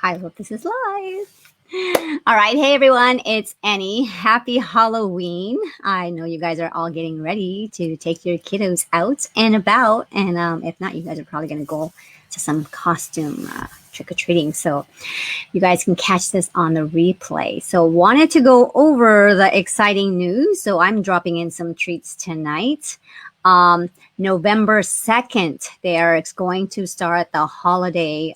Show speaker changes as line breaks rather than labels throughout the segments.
I hope this is live. All right. Hey, everyone. It's Annie. Happy Halloween. I know you guys are all getting ready to take your kiddos out and about. And if not, you guys are probably going to go to some costume trick-or-treating. So you guys can catch this on the replay. So wanted to go over the exciting news. So I'm dropping in some treats tonight. November 2nd, it's going to start the holiday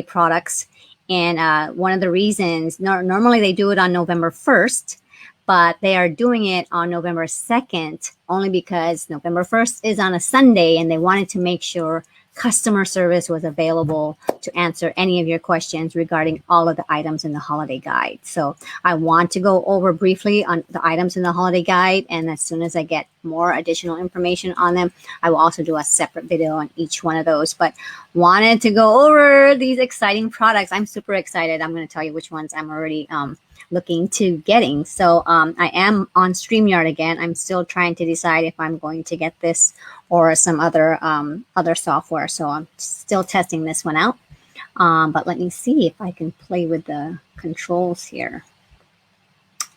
products. And one of the reasons, normally they do it on November 1st, but they are doing it on November 2nd only because November 1st is on a Sunday and they wanted to make sure customer service was available to answer any of your questions regarding all of the items in the holiday guide. So I want to go over briefly on the items in the holiday guide, and as soon as I get more additional information on them, I will also do a separate video on each one of those. But wanted to go over these exciting products. I'm super excited. I'm going to tell you which ones I'm already looking to getting. So I am on StreamYard again. I'm still trying to decide if I'm going to get this or some other software. So I'm still testing this one out. But let me see if I can play with the controls here.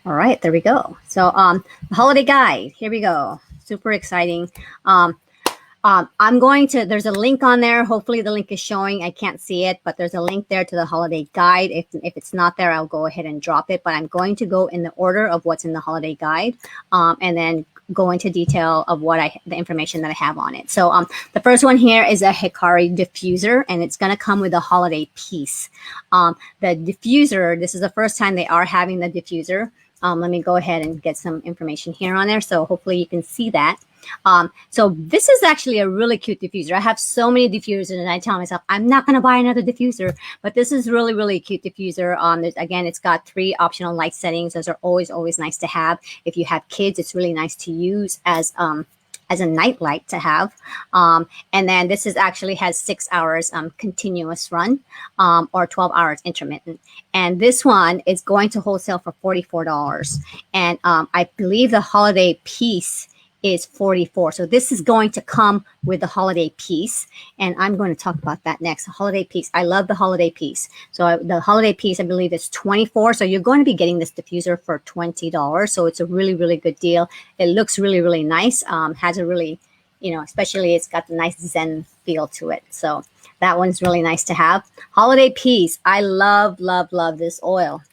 All right, there we go. So the holiday guide, here we go. Super exciting. I'm going to, there's a link on there. Hopefully the link is showing. I can't see it, but there's a link there to the holiday guide. If it's not there, I'll go ahead and drop it. But I'm going to go in the order of what's in the holiday guide, and then go into detail of the information that I have on it. So the first one here is a Hikari Diffuser, and it's going to come with a holiday piece. The diffuser, this is the first time they are having the diffuser. Let me go ahead and get some information here on there. So hopefully you can see that. So this is actually a really cute diffuser. I have so many diffusers and I tell myself, I'm not going to buy another diffuser, but this is really, really cute diffuser. Again, it's got 3 optional light settings. Those are always, always nice to have. If you have kids, it's really nice to use as a night light to have. And then this actually has 6 hours continuous run or 12 hours intermittent. And this one is going to wholesale for $44. And I believe the holiday piece is $44. So this is going to come with the holiday piece. And I'm going to talk about that next. The holiday piece. I love the holiday piece. So the holiday piece, I believe, is $24. So you're going to be getting this diffuser for $20. So it's a really, really good deal. It looks really, really nice. Has a really, especially it's got the nice Zen feel to it. So that one's really nice to have. Holiday piece. I love, love, love this oil.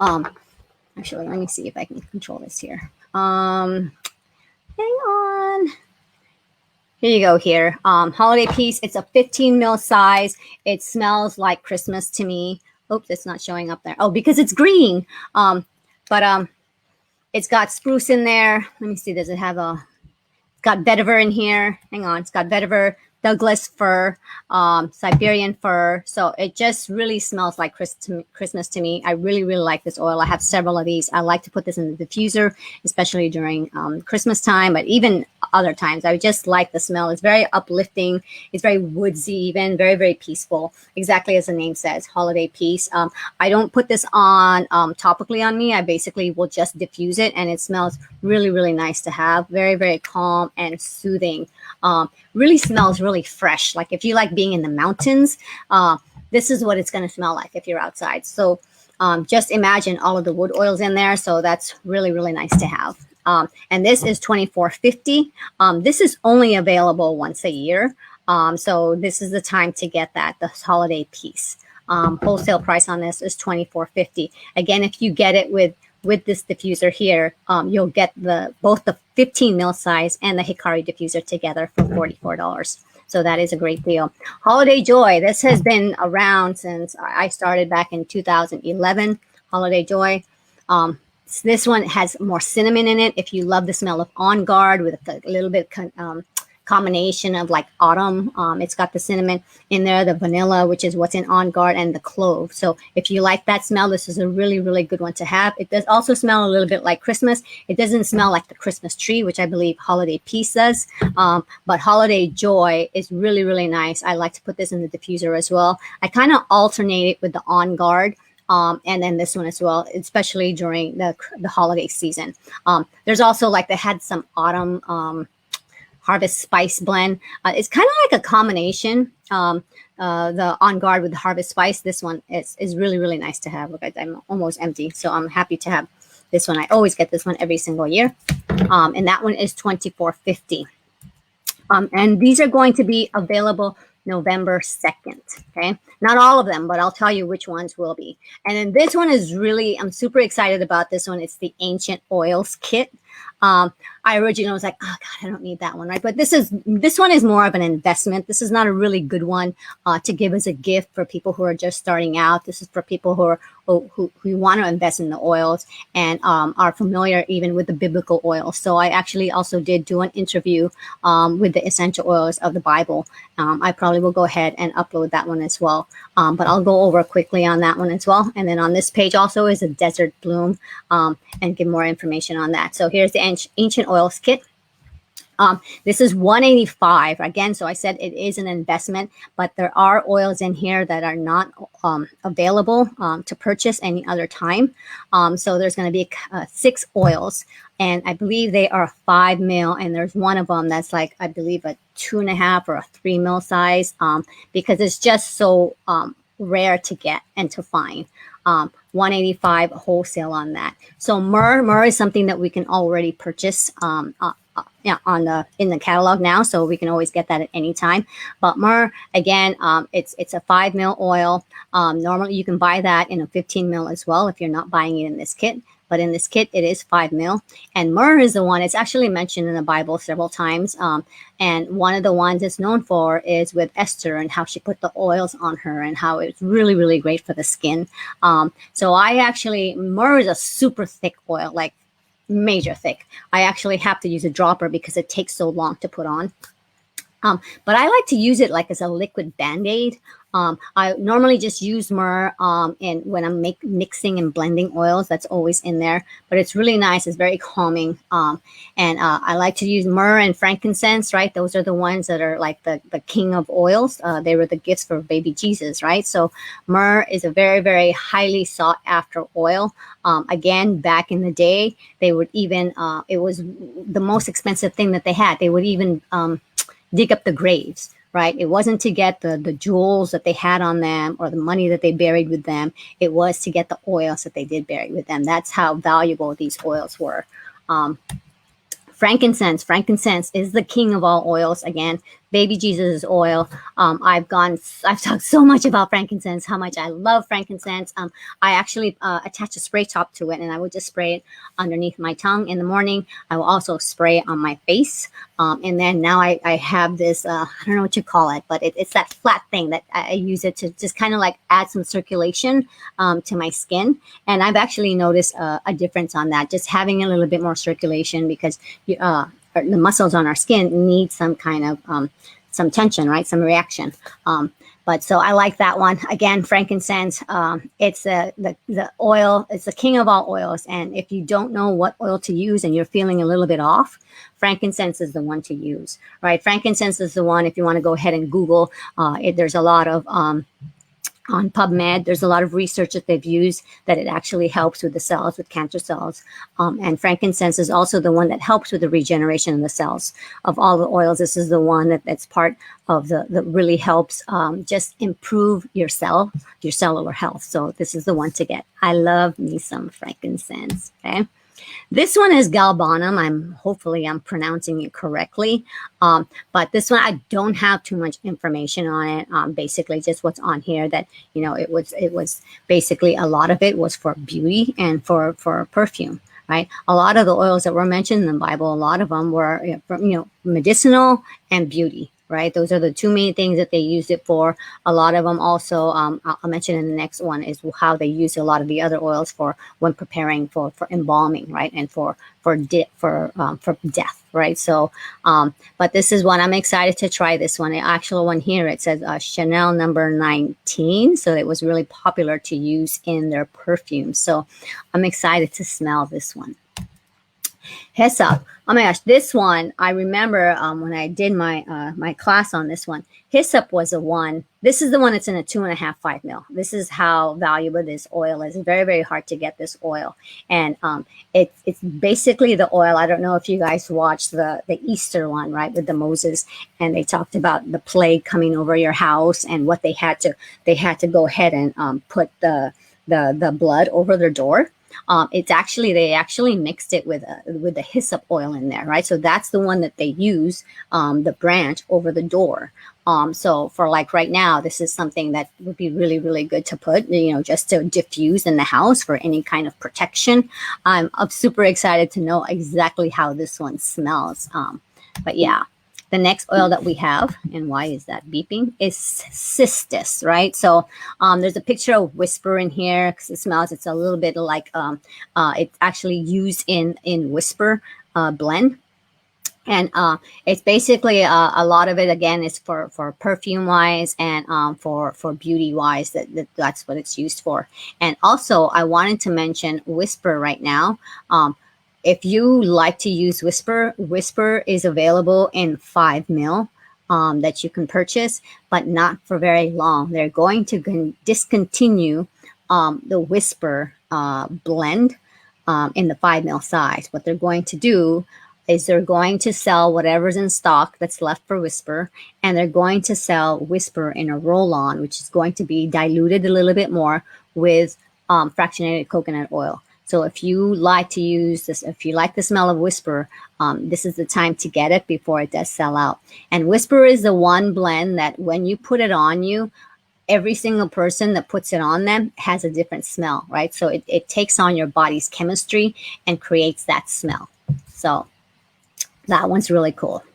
Actually, let me see if I can control this here. Hang on. Here you go here. Holiday piece. It's a 15 ml size. It smells like Christmas to me. Oops, it's not showing up there. Oh, because it's green. But it's got spruce in there. Let me see. Does it have it's got vetiver in here. Hang on. It's got vetiver, Douglas fir, Siberian fir. So it just really smells like Christmas to me. I really, really like this oil. I have several of these. I like to put this in the diffuser, especially during Christmas time, but even other times. I just like the smell. It's very uplifting. It's very woodsy, even very, very peaceful. Exactly as the name says, holiday piece. I don't put this on topically on me. I basically will just diffuse it, and it smells really, really nice to have. Very, very calm and soothing. Really smells really fresh. Like if you like being in the mountains, this is what it's going to smell like if you're outside. So just imagine all of the wood oils in there. So that's really, really nice to have. And this is $24.50. This is only available once a year. So this is the time to get the holiday piece. Wholesale price on this is $24.50. Again, if you get it with this diffuser here, you'll get both the 15 ml size and the Hikari diffuser together for $44. So that is a great deal. Holiday Joy. This has been around since I started back in 2011. Holiday Joy. This one has more cinnamon in it. If you love the smell of On Guard with a little bit combination of like autumn, it's got the cinnamon in there, the vanilla, which is what's in On Guard, and the clove. So if you like that smell, this is a really, really good one to have. It does also smell a little bit like Christmas. It doesn't smell like the Christmas tree, which I believe Holiday Peace does. But Holiday Joy is really, really nice. I like to put this in the diffuser as well. I kind of alternate it with the On Guard. And then this one as well, especially during the holiday season. There's also they had some autumn Harvest Spice blend. It's kind of like a combination. The On Guard with the Harvest Spice. This one is really, really nice to have. Look, I'm almost empty, so I'm happy to have this one. I always get this one every single year. And that one is $24.50. And these are going to be available November 2nd. Okay. Not all of them, but I'll tell you which ones will be. And then this one is really, I'm super excited about this one. It's the Ancient Oils Kit. I originally was like, oh God, I don't need that one, right? But this one is more of an investment. This is not a really good one to give as a gift for people who are just starting out. This is for people who want to invest in the oils and are familiar even with the biblical oils. So I actually also did do an interview with the essential oils of the Bible. I probably will go ahead and upload that one as well. But I'll go over quickly on that one as well. And then on this page also is a Desert Bloom and give more information on that. So here's the Ancient Oils Kit. This is $185 again. So I said it is an investment, but there are oils in here that are not available to purchase any other time. So there's going to be 6 oils, and I believe they are 5 ml. And there's one of them that's like, I believe, a 2.5 or a 3 ml size because it's just so rare to get and to find. $185 wholesale on that. So Myrrh is something that we can already purchase in the catalog now, so we can always get that at any time. But Myrrh, again, it's a 5 ml oil. Normally you can buy that in a 15 ml as well if you're not buying it in this kit. But in this kit, it is 5 ml. And Myrrh is the one, it's actually mentioned in the Bible several times. And one of the ones it's known for is with Esther and how she put the oils on her and how it's really, really great for the skin. So Myrrh is a super thick oil, like major thick. I actually have to use a dropper because it takes so long to put on. But I like to use it like as a liquid Band-Aid. I normally just use Myrrh when I'm mixing and blending oils. That's always in there. But it's really nice. It's very calming. And I like to use Myrrh and frankincense, right? Those are the ones that are like the king of oils. They were the gifts for baby Jesus, right? So Myrrh is a very, very highly sought after oil. Again, back in the day, they would even, it was the most expensive thing that they had. They would even dig up the graves, right? It wasn't to get the jewels that they had on them or the money that they buried with them. It was to get the oils that they did bury with them. That's how valuable these oils were. Frankincense is the king of all oils. Again, baby Jesus' oil. I've talked so much about frankincense, how much I love frankincense. I actually attach a spray top to it, and I would just spray it underneath my tongue in the morning. I will also spray it on my face. And then now I have this, I don't know what you call it, but it's that flat thing that I use it to just kind of like add some circulation to my skin. And I've actually noticed a difference on that, just having a little bit more circulation because the muscles on our skin need some kind of some tension, right? Some reaction. But so I like that one. Again, frankincense, it's the oil, it's the king of all oils. And if you don't know what oil to use and you're feeling a little bit off, frankincense is the one to use, right? Frankincense is the one, if you want to go ahead and Google, there's a lot of, on PubMed, there's a lot of research that they've used that it actually helps with the cells, with cancer cells. And frankincense is also the one that helps with the regeneration of the cells. Of all the oils, this is the one that's part of that really helps just improve your cellular health. So this is the one to get. I love me some frankincense, okay? This one is Galbanum. Hopefully I'm pronouncing it correctly. But this one, I don't have too much information on it. Basically just what's on here that, it was basically a lot of it was for beauty and for perfume, right? A lot of the oils that were mentioned in the Bible, a lot of them were, medicinal and beauty. Right, those are the two main things that they used it for. A lot of them also, I'll mention in the next one, is how they use a lot of the other oils for when preparing for embalming, right, and for death, right. So, but this is one I'm excited to try. This one, the actual one here, it says Chanel number 19, so it was really popular to use in their perfume. So, I'm excited to smell this one. Hyssop. Oh my gosh, this one, I remember when I did my my class on this one, Hyssop was the one. This is the one that's in a 2.5, 5 mil. This is how valuable this oil is. It's very, very hard to get this oil. And it's basically the oil. I don't know if you guys watched the Easter one, right, with the Moses, and they talked about the plague coming over your house and what they had to go ahead and put the blood over their door. They actually mixed it with the hyssop oil in there, right? So that's the one that they use, the branch over the door. So for like right now, this is something that would be really, really good to put, just to diffuse in the house for any kind of protection. I'm super excited to know exactly how this one smells. But yeah. The next oil that we have, and why is that beeping, is Cistus, right? So there's a picture of Whisper in here because it smells. It's a little bit like it's actually used in Whisper blend. And it's basically a lot of it, again, is for perfume wise and for beauty wise. That's what it's used for. And also, I wanted to mention Whisper right now. If you like to use Whisper, Whisper is available in 5 mil that you can purchase, but not for very long. They're going to discontinue the Whisper blend in the 5 mil size. What they're going to do is they're going to sell whatever's in stock that's left for Whisper, and they're going to sell Whisper in a roll-on, which is going to be diluted a little bit more with fractionated coconut oil. So if you like to use this, if you like the smell of Whisper, this is the time to get it before it does sell out. And Whisper is the one blend that when you put it on you, every single person that puts it on them has a different smell, right? So it takes on your body's chemistry and creates that smell. So that one's really cool.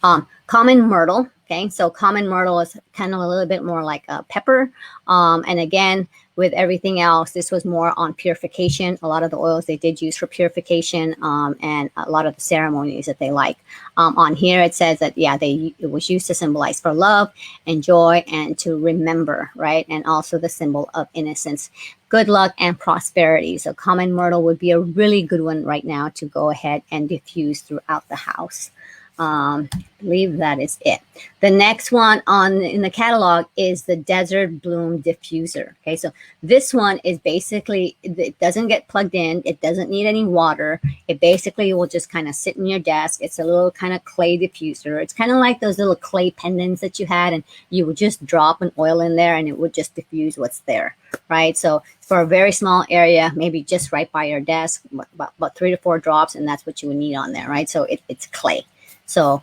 Common Myrtle. Okay, so common Myrtle is kind of a little bit more like a pepper. And again, with everything else, this was more on purification. A lot of the oils they did use for purification, and a lot of the ceremonies that they like. On here, it says that, yeah, it was used to symbolize for love and joy and to remember, right? And also the symbol of innocence, good luck, and prosperity. So common Myrtle would be a really good one right now to go ahead and diffuse throughout the house. I believe that is it. The next one in the catalog is the Desert Bloom Diffuser. Okay, so this one is basically, it doesn't get plugged in. It doesn't need any water. It basically will just kind of sit in your desk. It's a little kind of clay diffuser. It's kind of like those little clay pendants that you had, and you would just drop an oil in there and it would just diffuse what's there, right? So for a very small area, maybe just right by your desk, about 3 to 4 drops, and that's what you would need on there, right? So it's clay. So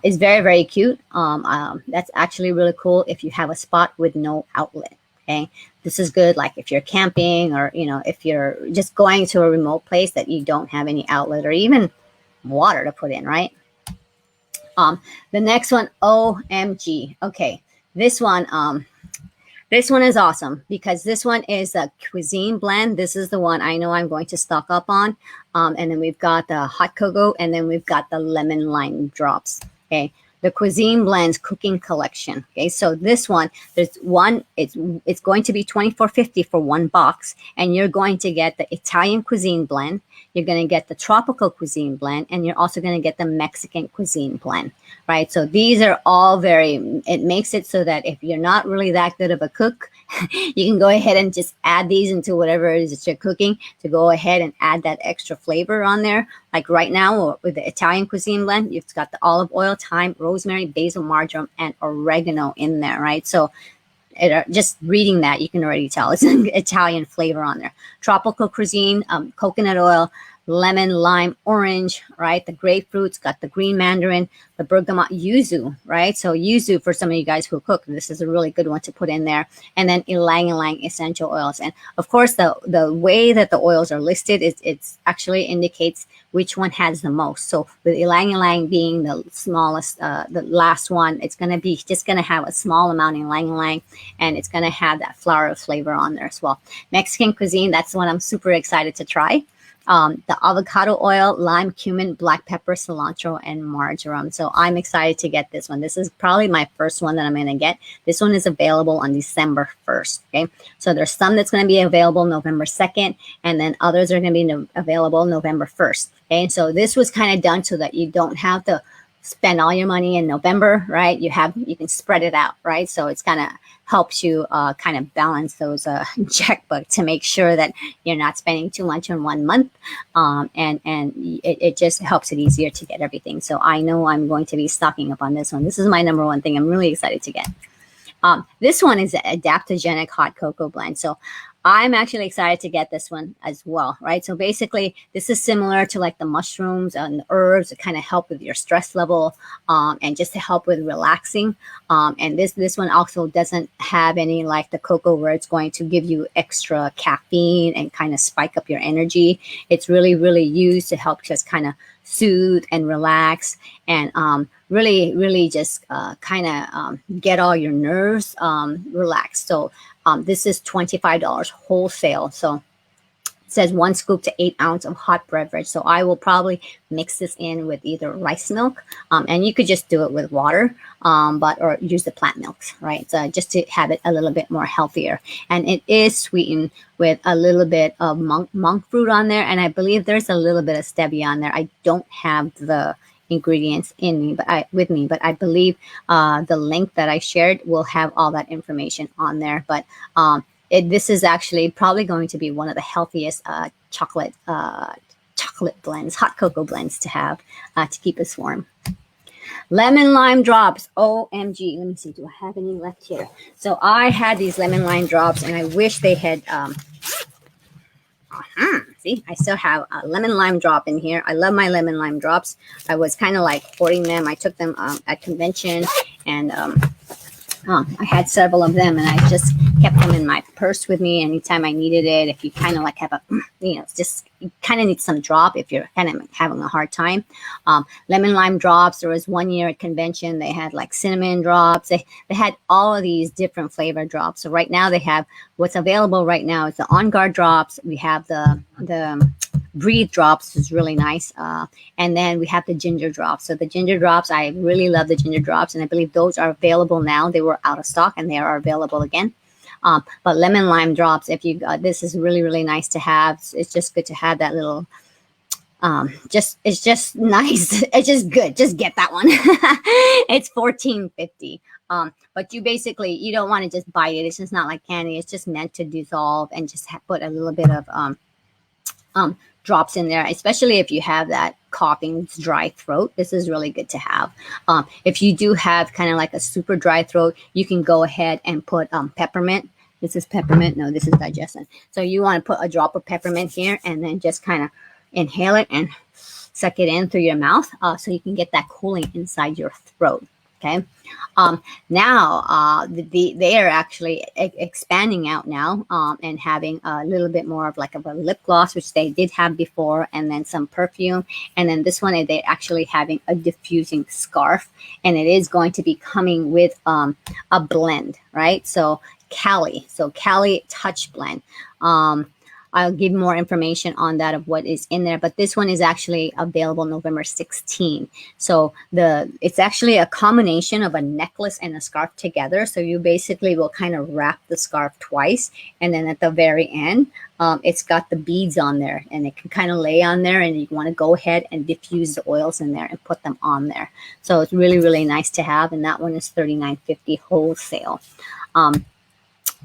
it's very, very cute. That's actually really cool if you have a spot with no outlet. Okay, this is good like if you're camping, or if you're just going to a remote place that you don't have any outlet or even water to put in, right? The next one, OMG. Okay, this one is awesome because this one is a Cuisine blend. This is the one I know I'm going to stock up on. And then we've got the hot cocoa, and then we've got the lemon lime drops. Okay, the Cuisine blends cooking collection. Okay, so this one, there's one. It's going to be $24.50 for one box, and you're going to get the Italian cuisine blend. You're going to get the tropical cuisine blend, and you're also going to get the Mexican cuisine blend, right? So these are all it makes it so that if you're not really that good of a cook, you can go ahead and just add these into whatever it is that you're cooking to go ahead and add that extra flavor on there. Like right now with the Italian cuisine blend, you've got the olive oil, thyme, rosemary, basil, marjoram, and oregano in there, right? So just reading that, you can already tell it's an Italian flavor on there. Tropical cuisine, coconut oil, lemon, lime, orange, right? The grapefruits, got the green mandarin, the bergamot, yuzu, right? So yuzu, for some of you guys who cook, this is a really good one to put in there. And then ylang-ylang essential oils. And of course, the way that the oils are listed, it's actually indicates which one has the most. So with ylang-ylang being the smallest, the last one, it's going to be just going to have a small amount of ylang-ylang, and it's going to have that floral flavor on there as well. Mexican cuisine, that's the one I'm super excited to try. The avocado oil, lime, cumin, black pepper, cilantro, and marjoram. So I'm excited to get this one. This is probably my first one that I'm going to get. This one is available on December 1st. Okay, so there's some that's going to be available November 2nd, and then others are going to be available November 1st. And so this was kind of done so that you don't have to spend all your money in November, right? You can spread it out, right? So it's kind of helps you kind of balance those checkbook to make sure that you're not spending too much in 1 month, and it just helps it easier to get everything. So I know I'm going to be stocking up on this one. This is my number one thing I'm really excited to get. This one is an Adaptogenic Hot Cocoa blend. So I'm actually excited to get this one as well, right? So basically, this is similar to like the mushrooms and the herbs to kind of help with your stress level, and just to help with relaxing. And this one also doesn't have any like the cocoa where it's going to give you extra caffeine and kind of spike up your energy. It's really, really used to help just kind of soothe and relax, and really, really just kind of get all your nerves relaxed. So this is $25 wholesale. So it says 1 scoop to 8 ounce of hot beverage. So I will probably mix this in with either rice milk, and you could just do it with water, or use the plant milks, right? So just to have it a little bit more healthier. And it is sweetened with a little bit of monk fruit on there, and I believe there's a little bit of stevia on there. I don't have the ingredients with me, but I believe the link that I shared will have all that information on there. But this is actually probably going to be one of the healthiest chocolate blends, hot cocoa blends to have to keep us warm. Lemon lime drops. OMG. Let me see. Do I have any left here? So I had these lemon lime drops, and I wish they had. See, I still have a lemon lime drop in here. I love my lemon lime drops. I was kind of like hoarding them. I took them at convention, and I had several of them, and I just kept them in my purse with me anytime I needed it. If you kind of like have a, it's just, you kind of need some drop if you're kind of having a hard time. Lemon lime drops. There was one year at convention, they had like cinnamon drops. They had all of these different flavor drops. So right now they have, what's available right now is the On Guard drops. We have the Breathe drops, is really nice. And then we have the ginger drops. So the ginger drops, I really love the ginger drops, and I believe those are available now. They were out of stock, and they are available again. But lemon lime drops, if you this is really, really nice to have. It's just good to have that little. It's just nice. It's just good. Just get that one. It's $14.50. But you don't want to just bite it. It's just not like candy. It's just meant to dissolve and just put a little bit of drops in there, especially if you have that coughing, dry throat. This is really good to have. If you do have kind of like a super dry throat, you can go ahead and put peppermint. This is peppermint. No, this is digestion. So you want to put a drop of peppermint here, and then just kind of inhale it and suck it in through your mouth, so you can get that cooling inside your throat. Okay. Now they are actually expanding out now, and having a little bit more of like a lip gloss, which they did have before, and then some perfume. And then this one, they're actually having a diffusing scarf, and it is going to be coming with a blend, right? So Cali Touch Blend. I'll give more information on that of what is in there, but this one is actually available November 16. So it's actually a combination of a necklace and a scarf together. So you basically will kind of wrap the scarf twice, and then at the very end, it's got the beads on there, and it can kind of lay on there, and you want to go ahead and diffuse the oils in there and put them on there. So it's really, really nice to have, and that one is $39.50 wholesale.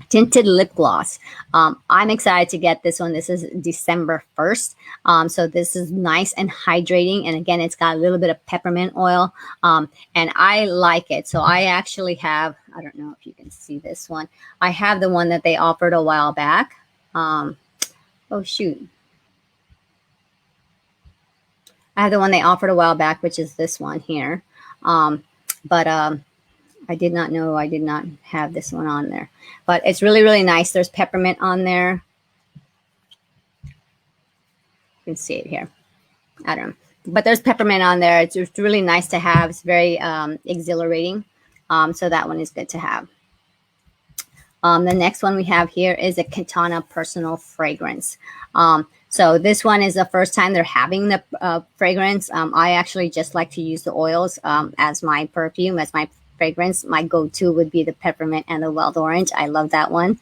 Tinted Lip Gloss. I'm excited to get this one. This is December 1st. So this is nice and hydrating. And again, it's got a little bit of peppermint oil. And I like it. So I actually have, I don't know if you can see this one. I have the one that they offered a while back. Oh, shoot. I have the one they offered a while back, which is this one here. I did not know I did not have this one on there, but it's really, really nice. There's peppermint on there. You can see it here. I don't know, but there's peppermint on there. It's really nice to have. It's very exhilarating. So that one is good to have. The next one we have here is a Kintana personal fragrance. So this one is the first time they're having the fragrance. I actually just like to use the oils as my perfume, as my fragrance, my go-to would be the peppermint and the wild orange. I love that one.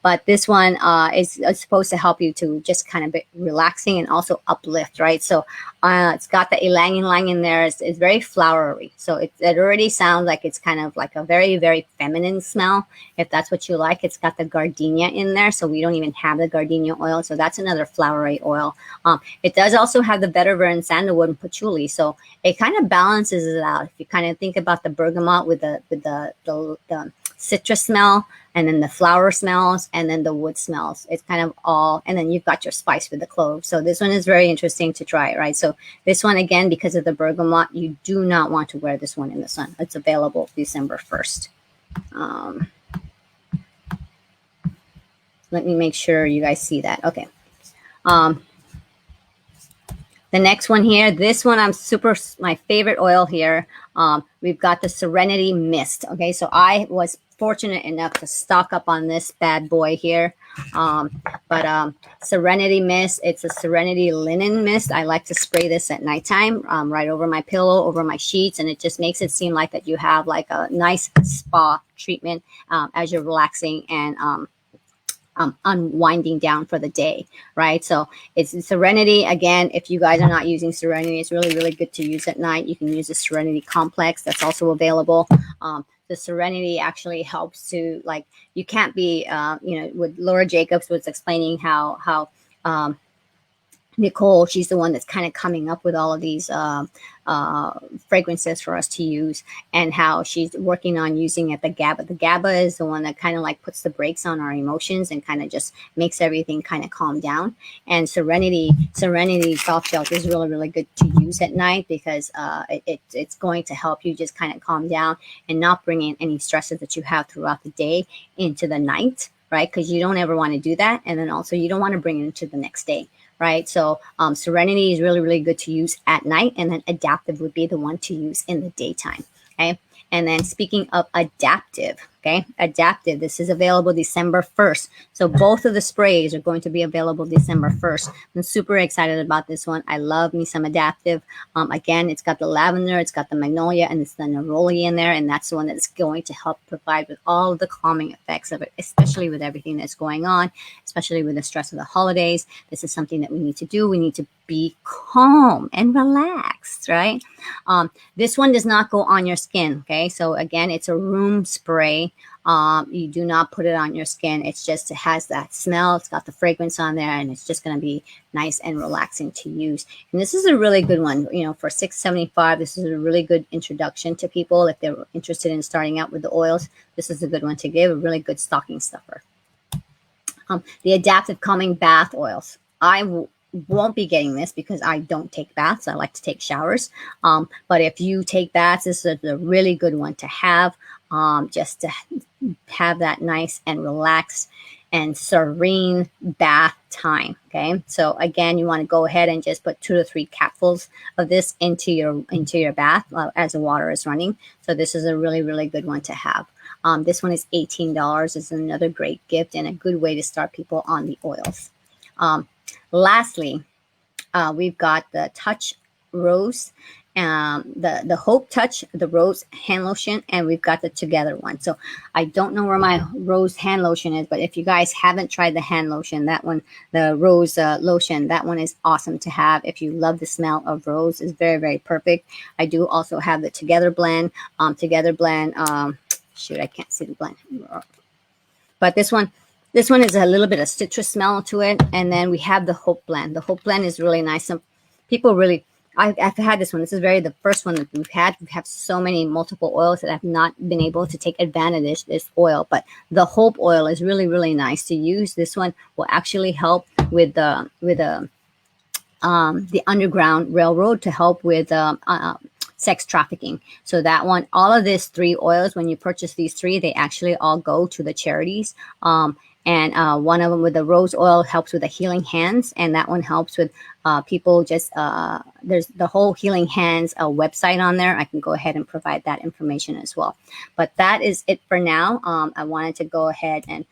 But this one is supposed to help you to just kind of be relaxing and also uplift, right? So it's got the ylang ylang in there. It's very flowery. So it already sounds like it's kind of like a very, very feminine smell. If that's what you like, it's got the gardenia in there. So we don't even have the gardenia oil. So that's another flowery oil. It does also have the vetiver and sandalwood and patchouli. So it kind of balances it out. If you kind of think about the bergamot with the citrus smell, and then the flower smells, and then the wood smells. It's kind of all, and then you've got your spice with the cloves. So this one is very interesting to try, right? So this one, again, because of the bergamot, you do not want to wear this one in the sun. It's available December 1st. Let me make sure you guys see that. Okay. The next one here, this one my favorite oil here. We've got the Serenity Mist. Okay, so I was fortunate enough to stock up on this bad boy here. Serenity Mist, it's a Serenity Linen Mist. I like to spray this at nighttime, right over my pillow, over my sheets, and it just makes it seem like that you have like a nice spa treatment as you're relaxing and unwinding down for the day, right? So it's Serenity. Again, if you guys are not using Serenity, it's really, really good to use at night. You can use the Serenity Complex. That's also available. The Serenity actually helps to, like, you can't be, with Laura Jacobs was explaining how Nicole, she's the one that's kind of coming up with all of these fragrances for us to use, and how she's working on using it. The GABA is the one that kind of like puts the brakes on our emotions and kind of just makes everything kind of calm down. And Serenity soft gel is really, really good to use at night because it's going to help you just kind of calm down and not bring in any stresses that you have throughout the day into the night, right? Because you don't ever want to do that. And then also you don't want to bring it into the next day. Right. So Serenity is really, really good to use at night. And then Adaptiv would be the one to use in the daytime. Okay. And then speaking of Adaptiv, Adaptiv, this is available December 1st. So both of the sprays are going to be available December 1st. I'm super excited about this one. I love me some Adaptiv. Again, it's got the lavender, it's got the magnolia, and it's the neroli in there. And that's the one that's going to help provide with all of the calming effects of it, especially with everything that's going on, especially with the stress of the holidays. This is something that we need to do. We need to be calm and relaxed, right? This one does not go on your skin, okay? So again, it's a room spray. You do not put it on your skin. It has that smell. It's got the fragrance on there, and it's just going to be nice and relaxing to use. And this is a really good one. For $6.75, this is a really good introduction to people. If they're interested in starting out with the oils, this is a good one to give, a really good stocking stuffer. The Adaptiv Calming Bath Oils. I won't be getting this because I don't take baths. I like to take showers. But if you take baths, this is a really good one to have, just to have that nice and relaxed and serene bath time. Okay. So again, you want to go ahead and just put 2 to 3 capfuls of this into your bath as the water is running. So this is a really, really good one to have. This one is $18. It's another great gift and a good way to start people on the oils. Lastly, we've got the Touch Rose, the Hope Touch, the Rose hand lotion, and we've got the Together one. So I don't know where my Rose hand lotion is, but if you guys haven't tried the hand lotion, that one, the Rose lotion, that one is awesome to have. If you love the smell of rose, it's very, very perfect. I do also have the Together blend. Shoot, I can't see the blend. But this one is a little bit of citrus smell to it. And then we have the Hope blend. The Hope blend is really nice. Some people really, I've had this one. This is the first one that we've had. We have so many multiple oils that I've not been able to take advantage of this oil. But the Hope oil is really, really nice to use. This one will actually help with the Underground Railroad, to help with sex trafficking. So that one, all of these 3 oils, when you purchase these 3, they actually all go to the charities. And one of them with the rose oil helps with the healing hands. And that one helps with people just, there's the whole Healing Hands website on there. I can go ahead and provide that information as well. But that is it for now. I wanted to go ahead and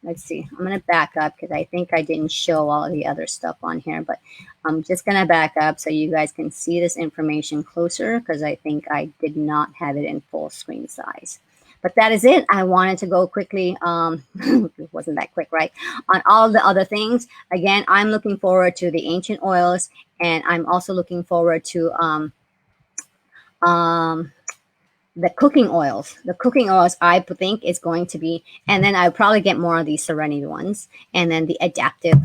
let's see. I'm going to back up because I think I didn't show all the other stuff on here, but I'm just going to back up so you guys can see this information closer because I think I did not have it in full screen size. But that is it. I wanted to go quickly. It wasn't that quick, right? On all the other things. Again, I'm looking forward to the ancient oils, and I'm also looking forward to the cooking oils. The cooking oils, I think, is going to be, and then I'll probably get more of these Serenity ones, and then the adaptive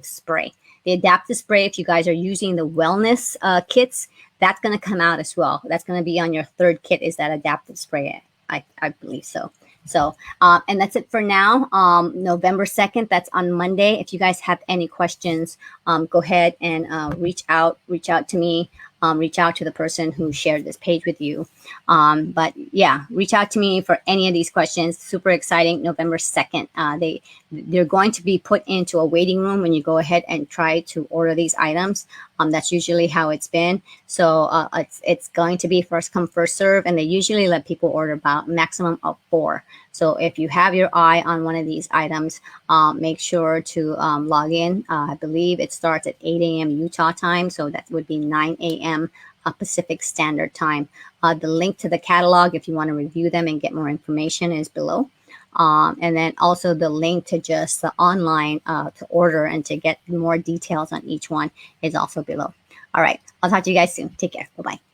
spray. The adaptive spray, if you guys are using the wellness kits, that's going to come out as well. That's going to be on your third kit, is that adaptive spray. I believe so. So, and that's it for now. November 2nd, that's on Monday. If you guys have any questions, go ahead and reach out to me. Reach out to the person who shared this page with you. But yeah, reach out to me for any of these questions. Super exciting. November 2nd. They're going to be put into a waiting room when you go ahead and try to order these items. That's usually how it's been. So it's going to be first come, first serve, and they usually let people order about maximum of 4. So if you have your eye on one of these items, make sure to log in. I believe it starts at 8 a.m. Utah time, so that would be 9 a.m. Pacific Standard Time. The link to the catalog, if you want to review them and get more information, is below. And then also the link to just the online to order and to get more details on each one is also below. All right. I'll talk to you guys soon. Take care. Bye-bye.